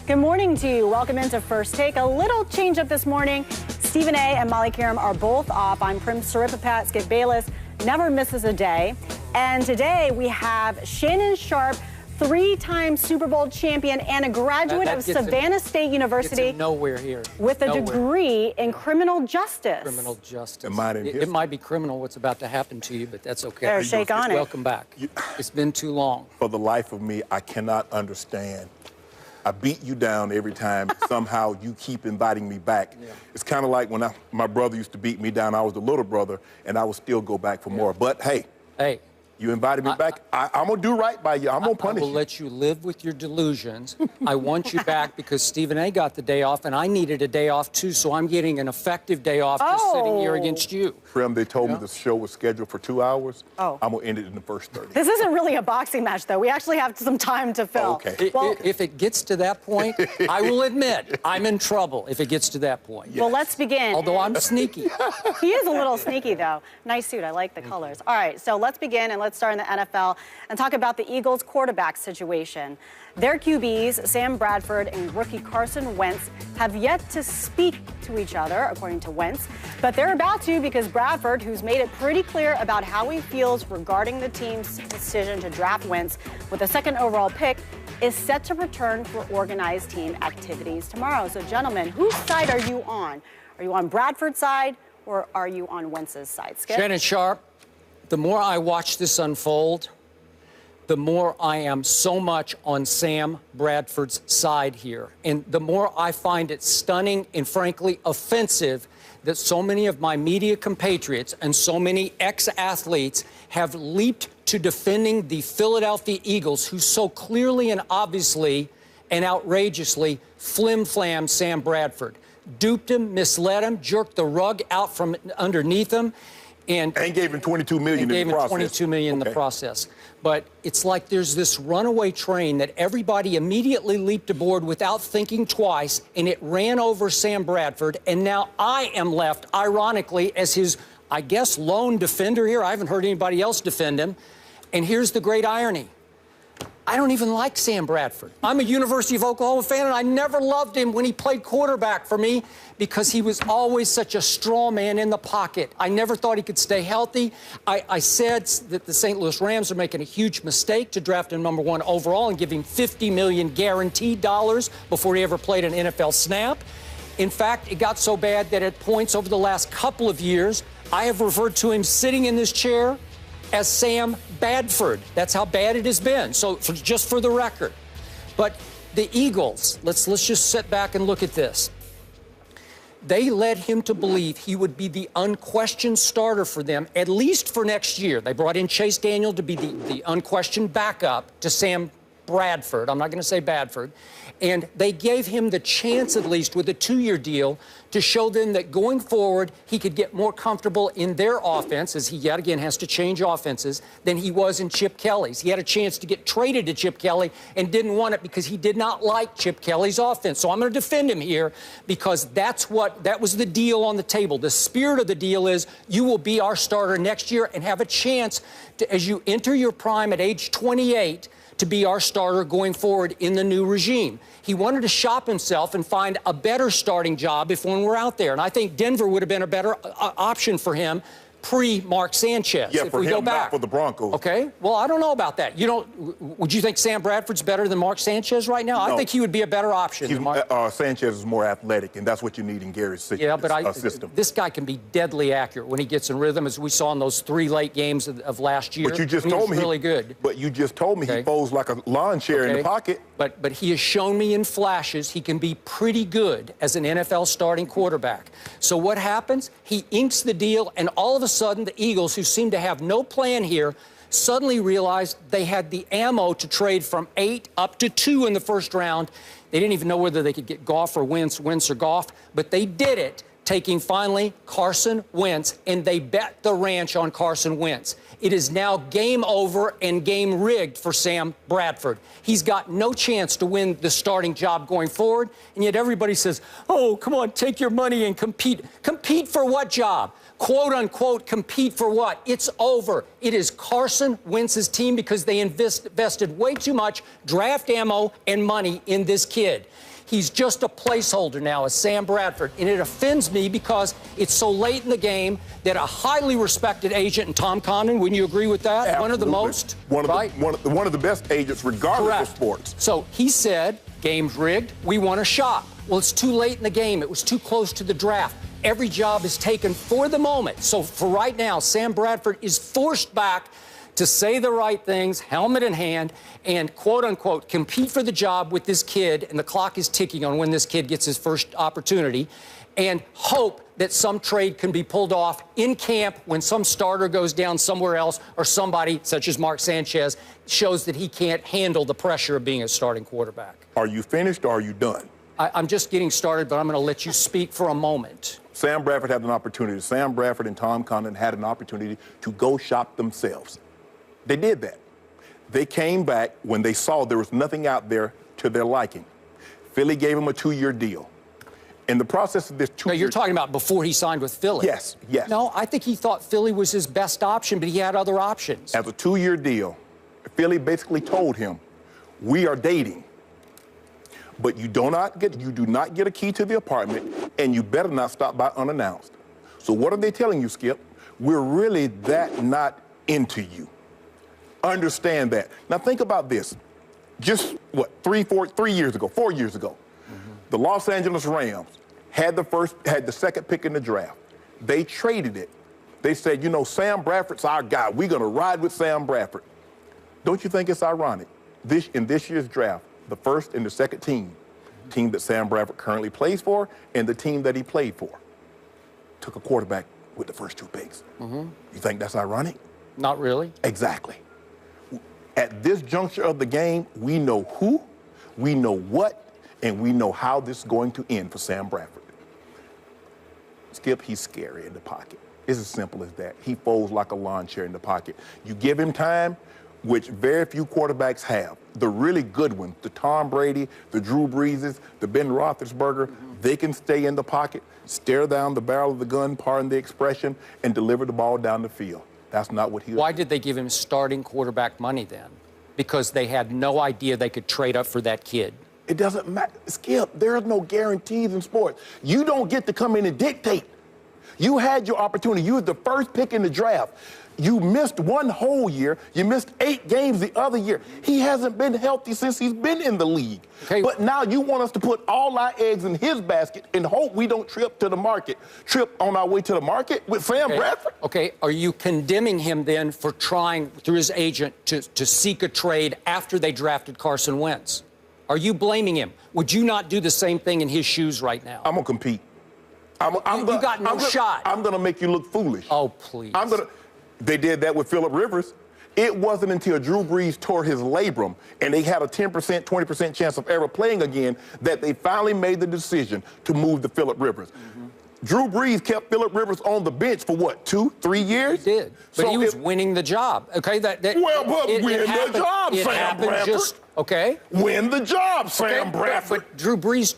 Good morning to you. Welcome into First Take. A little change up this morning. Stephen A. and Molly Karam are both off. I'm Prim Saripapat. Skip Bayless never misses a day. And today we have Shannon Sharpe, three-time Super Bowl champion and a graduate of Savannah State University. Nowhere here. With a degree in criminal justice. Criminal justice. It might be criminal what's about to happen to you, but that's okay. Better shake on it. Welcome back. It's been too long. For the life of me, I cannot understand. I beat you down every time. Somehow you keep inviting me back. Yeah. It's kind of like when my brother used to beat me down. I was the little brother, and I would still go back for more. But hey, you invited me back. I'm going to do right by you. I'm going to punish you. I will let you live with your delusions. I want you back because Stephen A. got the day off, and I needed a day off, too, so I'm getting an effective day off just sitting here against you. Prim, they told me the show was scheduled for 2 hours. I'm going to end it in the first 30. This isn't really a boxing match, though. We actually have some time to fill. Okay. Well, if it gets to that point, I will admit I'm in trouble if it gets to that point. Yes. Well, let's begin. Although I'm sneaky. He is a little sneaky, though. Nice suit. I like the colors. All right, so let's begin, and let's start in the NFL and talk about the Eagles' quarterback situation. Their QBs, Sam Bradford and rookie Carson Wentz, have yet to speak to each other, according to Wentz. But they're about to because Bradford, who's made it pretty clear about how he feels regarding the team's decision to draft Wentz with a second overall pick, is set to return for organized team activities tomorrow. So, gentlemen, whose side are you on? Are you on Bradford's side or are you on Wentz's side? Skip? Shannon Sharpe, the more I watch this unfold, the more I am so much on Sam Bradford's side here. And the more I find it stunning and frankly offensive that so many of my media compatriots and so many ex-athletes have leaped to defending the Philadelphia Eagles, who so clearly and obviously and outrageously flim-flammed Sam Bradford. Duped him, misled him, jerked the rug out from underneath him. And gave him $22 million in the process. $22 million in the process. But it's like there's this runaway train that everybody immediately leaped aboard without thinking twice, and it ran over Sam Bradford. And now I am left, ironically, as his, I guess, lone defender here. I haven't heard anybody else defend him. And here's the great irony. I don't even like Sam Bradford. I'm a University of Oklahoma fan, and I never loved him when he played quarterback for me because he was always such a straw man in the pocket. I never thought he could stay healthy. I said that the St. Louis Rams are making a huge mistake to draft him #1 overall and give him $50 million guaranteed dollars before he ever played an NFL snap. In fact, it got so bad that at points over the last couple of years, I have referred to him sitting in this chair as Sam Badford. That's how bad it has been. So just for the record. But the Eagles, let's just sit back and look at this. They led him to believe he would be the unquestioned starter for them, at least for next year. They brought in Chase Daniel to be the unquestioned backup to Sam Bradford. I'm not going to say Badford. And they gave him the chance, at least with a 2-year deal, to show them that going forward, he could get more comfortable in their offense, as he yet again has to change offenses, than he was in Chip Kelly's. He had a chance to get traded to Chip Kelly and didn't want it because he did not like Chip Kelly's offense. So I'm going to defend him here because that was the deal on the table. The spirit of the deal is you will be our starter next year and have a chance to, as you enter your prime at age 28, to be our starter going forward in the new regime. He wanted to shop himself and find a better starting job if when we're out there. And I think Denver would have been a better option for him pre-Mark Sanchez. Yeah, if for we him, go back. not for the Broncos. Okay. Well, I don't know about that. Would you think Sam Bradford's better than Mark Sanchez right now? No. I think he would be a better option. Sanchez is more athletic, and that's what you need in Gary's system. Yeah, but this guy can be deadly accurate when he gets in rhythm, as we saw in those 3 late games of last year. But you just told me really good. But you just told me he folds like a lawn chair in the pocket. But he has shown me in flashes he can be pretty good as an NFL starting quarterback. So what happens? He inks the deal, and all of a sudden the Eagles, who seem to have no plan here, suddenly realized they had the ammo to trade from 8 up to 2 in the first round. They didn't even know whether they could get Goff or Wentz or Goff, but they did it, taking finally Carson Wentz, and they bet the ranch on Carson Wentz. It is now game over and game rigged for Sam Bradford. He's got no chance to win the starting job going forward, and yet everybody says, oh, come on, take your money and compete. Compete for what job? Quote, unquote, compete for what? It's over. It is Carson Wentz's team because they invested way too much draft ammo and money in this kid. He's just a placeholder now as Sam Bradford, and it offends me because it's so late in the game that a highly respected agent in Tom Condon, wouldn't you agree with that? Absolutely. One of the most, right? One of the best agents, regardless Correct. of sports. So he said, game's rigged, we want a shot. Well, it's too late in the game. It was too close to the draft. Every job is taken for the moment. So for right now, Sam Bradford is forced back to say the right things, helmet in hand, and quote-unquote compete for the job with this kid, and the clock is ticking on when this kid gets his first opportunity, and hope that some trade can be pulled off in camp when some starter goes down somewhere else or somebody, such as Mark Sanchez, shows that he can't handle the pressure of being a starting quarterback. Are you finished or are you done? I'm just getting started, but I'm going to let you speak for a moment. Sam Bradford had an opportunity. Sam Bradford and Tom Condon had an opportunity to go shop themselves. They did that. They came back when they saw there was nothing out there to their liking. Philly gave him a 2-year deal. In the process of this 2 No, years... you're talking about before he signed with Philly. Yes, yes. No, I think he thought Philly was his best option, but he had other options. As a 2-year deal, Philly basically told him, we are dating, but you do not get a key to the apartment, and you better not stop by unannounced. So what are they telling you, Skip? We're really that not into you. Understand that. Now think about this. Just, 4 years ago, the Los Angeles Rams had the second pick in the draft. They traded it. They said, you know, Sam Bradford's our guy. We're going to ride with Sam Bradford. Don't you think it's ironic? In this year's draft, the first and the second team that Sam Bradford currently plays for and the team that he played for, took a quarterback with the first 2 picks. You think that's ironic? Not really. Exactly. At this juncture of the game, we know who, we know what, and we know how this is going to end for Sam Bradford. Skip, he's scary in the pocket. It's as simple as that. He folds like a lawn chair in the pocket. You give him time, which very few quarterbacks have. The really good ones, the Tom Brady, the Drew Breeses, the Ben Roethlisberger, they can stay in the pocket, stare down the barrel of the gun, pardon the expression, and deliver the ball down the field. That's not what he... Why did they give him starting quarterback money then? Because they had no idea they could trade up for that kid. It doesn't matter. Skip, there are no guarantees in sports. You don't get to come in and dictate. You had your opportunity. You were the first pick in the draft. You missed 1 whole year. You missed 8 games the other year. He hasn't been healthy since he's been in the league. Okay. But now you want us to put all our eggs in his basket and hope we don't trip on our way to the market with Sam Bradford? Okay, are you condemning him then for trying, through his agent, to seek a trade after they drafted Carson Wentz? Are you blaming him? Would you not do the same thing in his shoes right now? I'm going to compete. You got no shot. I'm going to make you look foolish. Oh, please. They did that with Phillip Rivers. It wasn't until Drew Brees tore his labrum and they had a 10%, 20% chance of ever playing again that they finally made the decision to move to Phillip Rivers. Drew Brees kept Phillip Rivers on the bench for what, 2, 3 years? He did, but he was winning the job. Okay, win the job, Sam Bradford. Win the job, Sam Bradford. But Drew Brees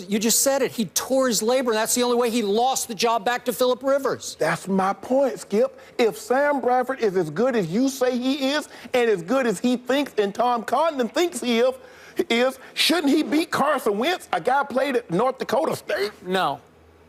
you just said it, he tore his labrum, and that's the only way he lost the job back to Phillip Rivers. That's my point, Skip. If Sam Bradford is as good as you say he is, and as good as he thinks and Tom Condon thinks he is, shouldn't he beat Carson Wentz, a guy played at North Dakota State? No.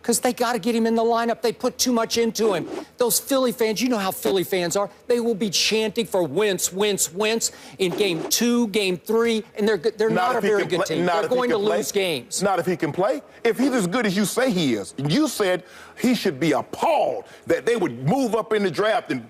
Because they got to get him in the lineup. They put too much into him. Those Philly fans, you know how Philly fans are. They will be chanting for Wentz, Wentz, Wentz in game 2, game 3, and they're not a very good team. They're going to lose games. Not if he can play. If he's as good as you say he is, you said he should be appalled that they would move up in the draft and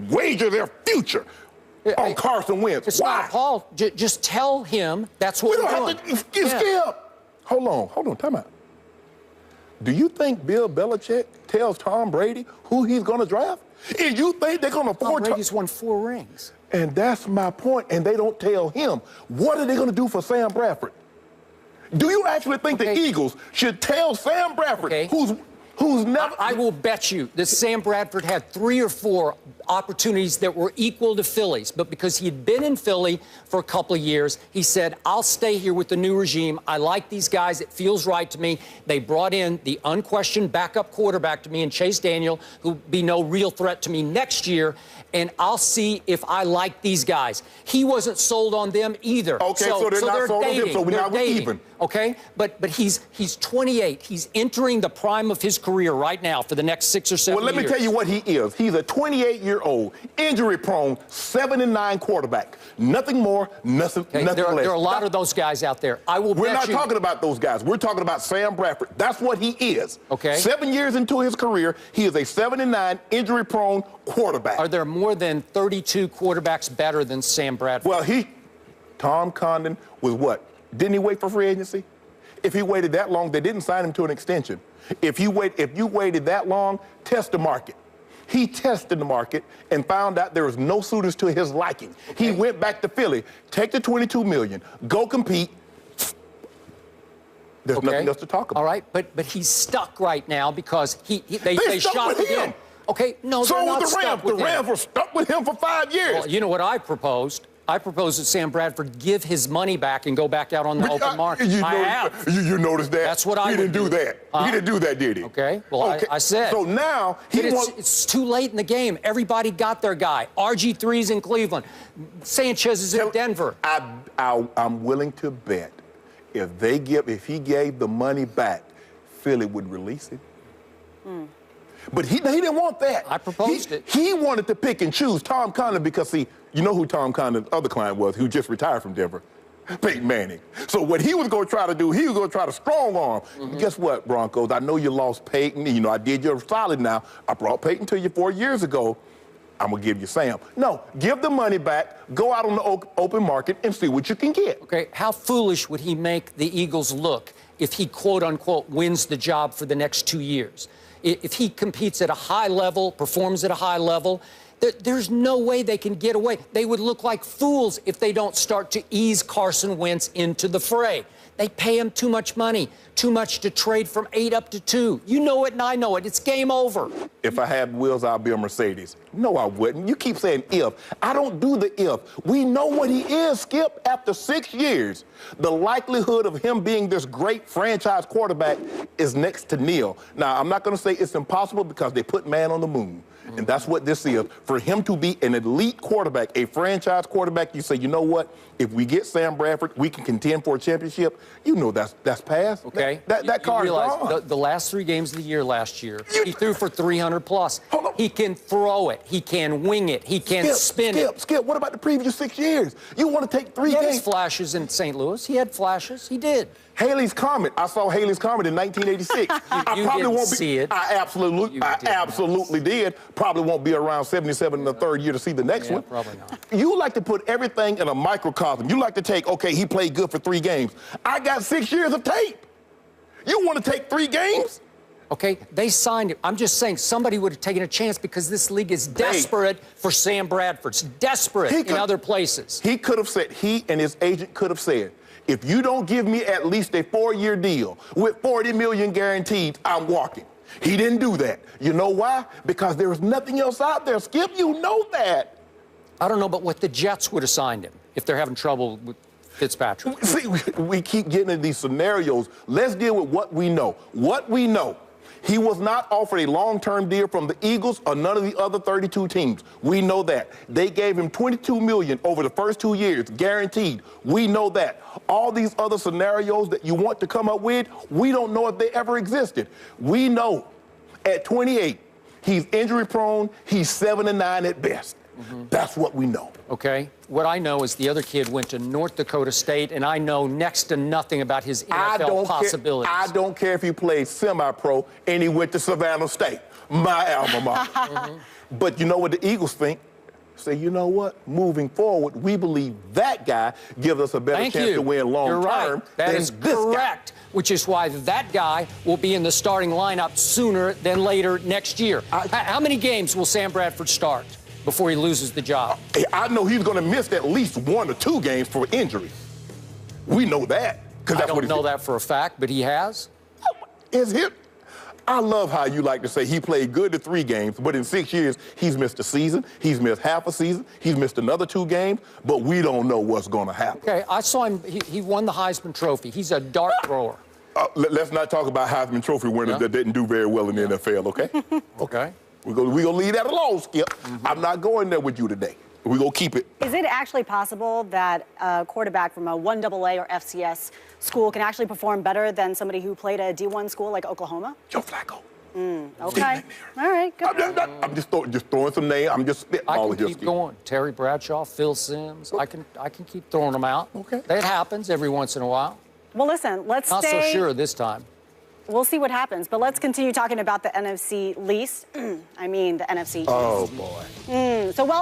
wager their future on Carson Wentz. It's not appalled. Just tell him that's what we're doing. Skip. Hold on, time out. Do you think Bill Belichick tells Tom Brady who he's going to draft? And you think they're going to afford... Tom Brady's won 4 rings. And that's my point, and they don't tell him. What are they going to do for Sam Bradford? Do you actually think the Eagles should tell Sam Bradford, who's never... I will bet you that Sam Bradford had 3 or 4 opportunities that were equal to Philly's, but because he had been in Philly for a couple of years, he said, I'll stay here with the new regime. I like these guys. It feels right to me. They brought in the unquestioned backup quarterback to me in Chase Daniel, who'll be no real threat to me next year, and I'll see if I like these guys. He wasn't sold on them either. Okay, so they're not sold on him, so we're not even. Okay, but he's 28. He's entering the prime of his career right now for the next 6 or 7 years. Well, let me tell you what he is. He's a 28-year-old, injury-prone, 7-9 quarterback. Nothing more, nothing less. There are a lot of those guys out there. We're not talking about those guys. We're talking about Sam Bradford. That's what he is. Okay. 7 years into his career, he is a 7-9, injury-prone quarterback. Are there more than 32 quarterbacks better than Sam Bradford? Well, Tom Condon was what? Didn't he wait for free agency? If he waited that long, they didn't sign him to an extension. If you waited that long, test the market. He tested the market and found out there was no suitors to his liking. Okay. He went back to Philly, take the $22 million, go compete. There's nothing else to talk about. All right, but he's stuck right now because they shot him. Okay, no, so they're not the Rams. stuck with the Rams were stuck with him for 5 years. Well, you know what I proposed? I proposed that Sam Bradford give his money back and go back out on the open market. You noticed that? That's what I He didn't do that. He didn't do that, did he? Okay. Well, I said. So now it's too late in the game. Everybody got their guy. RG3's in Cleveland. Sanchez is in Denver. I'm willing to bet if he gave the money back, Philly would release him. But he didn't want that. I proposed it. He wanted to pick and choose Tom Condon because, see, you know who Tom Condon's other client was, who just retired from Denver? Peyton Manning. So what he was going to try to do, he was going to try to strong arm. Guess what, Broncos? I know you lost Peyton. You know, I did you a solid now. I brought Peyton to you 4 years ago. I'm going to give you Sam. No, give the money back, go out on the open market, and see what you can get. Okay, how foolish would he make the Eagles look if he, quote-unquote, wins the job for the next 2 years? If he competes at a high level, performs at a high level, there's no way they can get away. They would look like fools if they don't start to ease Carson Wentz into the fray. They pay him too much money, too much to trade from 8 up to 2. You know it and I know it. It's game over. If I had wheels, I'd be a Mercedes. No, I wouldn't. You keep saying if. I don't do the if. We know what he is, Skip. After 6 years, the likelihood of him being this great franchise quarterback is next to nil. Now, I'm not going to say it's impossible because they put man on the moon. And that's what this is. For him to be an elite quarterback, a franchise quarterback, you say, you know what? If we get Sam Bradford, we can contend for a championship. You know that's past. Okay. That card is gone. The last 3 games of the year last year, he threw for 300 plus. Hold on. He can throw it. He can wing it. He can spin it. Skip, what about the previous 6 years? You want to take 3 games? He had flashes in St. Louis. He had flashes. He did. Haley's Comet. I saw Haley's Comet in 1986. You didn't see it. I absolutely did. Probably won't be around 77 in the 3rd year to see the next one. Probably not. You like to put everything in a microcosm. You like to take, okay, he played good for 3 games. I got 6 years of tape. You want to take 3 games? Okay, they signed it. I'm just saying somebody would have taken a chance because this league is desperate for Sam Bradford. It's desperate in other places. He could have said, he and his agent could have said, if you don't give me at least a 4-year deal with $40 million guaranteed, I'm walking. He didn't do that. You know why? Because there was nothing else out there. Skip, you know that. I don't know about what the Jets would have signed him if they're having trouble with Fitzpatrick. See, we keep getting into these scenarios. Let's deal with what we know. What we know. He was not offered a long-term deal from the Eagles or none of the other 32 teams. We know that. They gave him $22 million over the first 2 years, guaranteed. We know that. All these other scenarios that you want to come up with, we don't know if they ever existed. We know at 28, he's injury-prone. He's 7-9 at best. That's what we know. Okay. What I know is the other kid went to North Dakota State, and I know next to nothing about his NFL possibilities. I don't care if he played semi-pro and he went to Savannah State, my alma mater. But you know what the Eagles think? Say, you know what? Moving forward, we believe that guy gives us a better chance to win long term. That is correct. Which is why that guy will be in the starting lineup sooner than later next year. How many games will Sam Bradford start before he loses the job? I know he's going to miss at least 1 or 2 games for injury. We know that. I don't know that for a fact, but he has. I love how you like to say he played good to 3 games, but in 6 years, he's missed a season, he's missed half a season, he's missed another 2 games, but we don't know what's going to happen. Okay, I saw him. He won the Heisman Trophy. He's a dart thrower. Let's not talk about Heisman Trophy winners that didn't do very well in the NFL, okay? Okay. We're going to leave that alone, Skip. I'm not going there with you today. We're going to keep it. Is it actually possible that a quarterback from a 1AA or FCS school can actually perform better than somebody who played at a D1 school like Oklahoma? Joe Flacco. Okay. All right, good. I'm just throwing some names. I'm just spitballing I can here, keep Skip. going. Terry Bradshaw, Phil Simms. I can keep throwing them out. Okay. That happens every once in a while. Well, listen, let's Not stay. so sure this time. We'll see what happens, but let's continue talking about the NFC least. I mean, the NFC East. Oh, boy. So, well.